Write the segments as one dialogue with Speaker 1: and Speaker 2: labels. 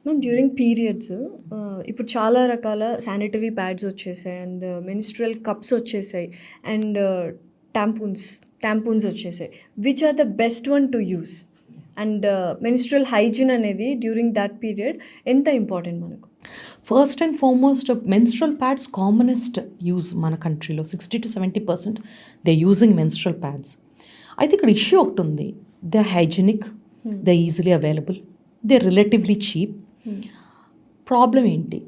Speaker 1: Ma'am during periods ఇప్పుడు చాలా రకాల శానిటరీ ప్యాడ్స్ వచ్చేసాయి అండ్ మెన్స్ట్రువల్ కప్స్ వచ్చేసాయి అండ్ ట్యాంపూన్స్ వచ్చేసాయి. Which are the best one to use? And menstrual hygiene అనేది డ్యూరింగ్ దట్ పీరియడ్ ఎంత ఇంపార్టెంట్ మనకు?
Speaker 2: First and foremost menstrual pads commonest use మన కంట్రీలో 60-70% దే యూజింగ్ మెన్స్ట్రల్ ప్యాడ్స్. అయితే ఇక్కడ ఇష్యూ ఒకటి ఉంది, they hygienic, they easily available, they relatively cheap. Problem ఏంటి?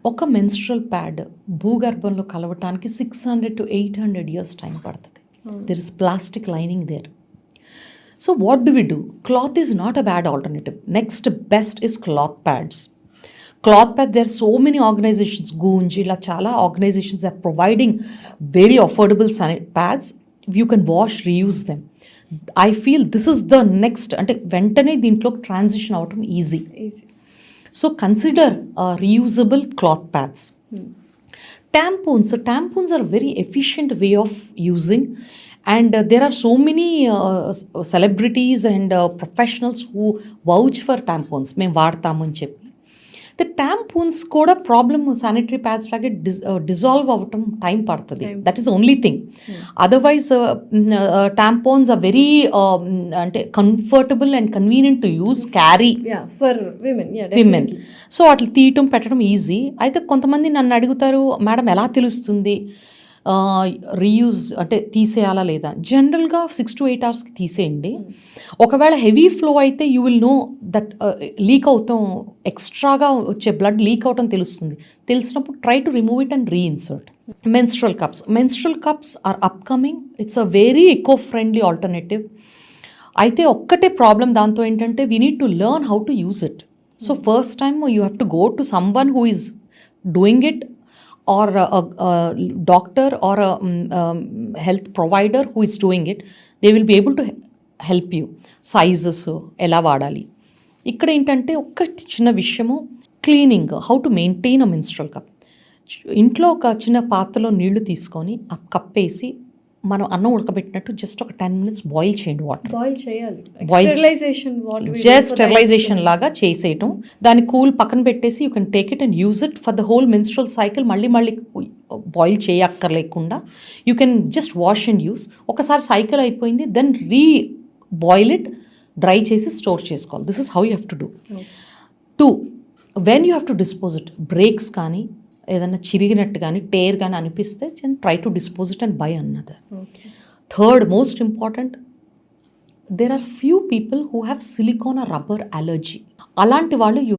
Speaker 2: ఒక మెన్స్ట్రల్ ప్యాడ్ భూగర్భంలో కలవటానికి 600 to 800 years టైం పడుతుంది. There is plastic lining there. So what do we do? Cloth is not a bad alternative. Next best is cloth pads. Cloth pad, there are so many organizations, Goonj, ఇలా చాలా organizations are providing very affordable pads. You can wash, reuse them. I feel this is the next, అంటే వెంటనే దీంట్లో transition అవటం easy. So consider reusable cloth pads. Tampons are a very efficient way of using, and there are so many celebrities and professionals who vouch for tampons. మేము వాడతామని చెప్పి. The tampons కూడా problem sanitary pads లాగే dissolve అవ్వటం time పడుతుంది. That is only thing. Otherwise tampons are very అంటే comfortable and convenient to use, carry
Speaker 1: for
Speaker 2: women. So అట్లా తీయటం పెట్టడం ఈజీ. అయితే కొంతమంది నన్ను అడుగుతారు, మేడం ఎలా తెలుస్తుంది రీయూజ్ అంటే తీసేయాలా లేదా? జనరల్గా 6 to 8 hours తీసేయండి. ఒకవేళ హెవీ ఫ్లో అయితే you will know that leak అవుతాం, ఎక్స్ట్రాగా వచ్చే బ్లడ్ లీక్ అవటం తెలుస్తుంది. తెలిసినప్పుడు try to remove it and reinsert. Menstrual cups are upcoming. It's a very eco friendly alternative. అయితే ఒక్కటే ప్రాబ్లం దాంతో ఏంటంటే we need to learn how to use it. So first time you have to go to someone who is doing it, or a doctor or a health provider who is doing it. They will be able to help you. Sizes ఎలా వాడాలి. ఇక్కడ ఏంటంటే ఒక్క చిన్న విషయము, cleaning, how to maintain a menstrual cup. ఇంట్లో ఒక చిన్న పాత్రలో నీళ్లు తీసుకొని ఆ కప్ వేసి మనం అన్నం ఉడకబెట్టినట్టు జస్ట్ ఒక 10 minutes బాయిల్ చేయండి.
Speaker 1: బాయిల్ చేయాలి.
Speaker 2: జస్ట్ స్టెరిలైజేషన్ లాగా చేసేయటం. దాన్ని కూల్ పక్కన పెట్టేసి you can take it and use it for the whole menstrual cycle. మళ్ళీ బాయిల్ చేయక్కర్లేకుండా you can just wash and use. ఒకసారి సైకిల్ అయిపోయింది, దెన్ బాయిల్ ఇట్, డ్రై చేసి స్టోర్ చేసుకోవాలి. This is how you have to do. 2, when you have to dispose it, breaks కానీ ఏదైనా చిరిగినట్టు కానీ టేర్ కానీ అనిపిస్తే try to dispose it and by another. 3rd, most important, there are few people who have silicone or rubber allergy. అలాంటి వాళ్ళు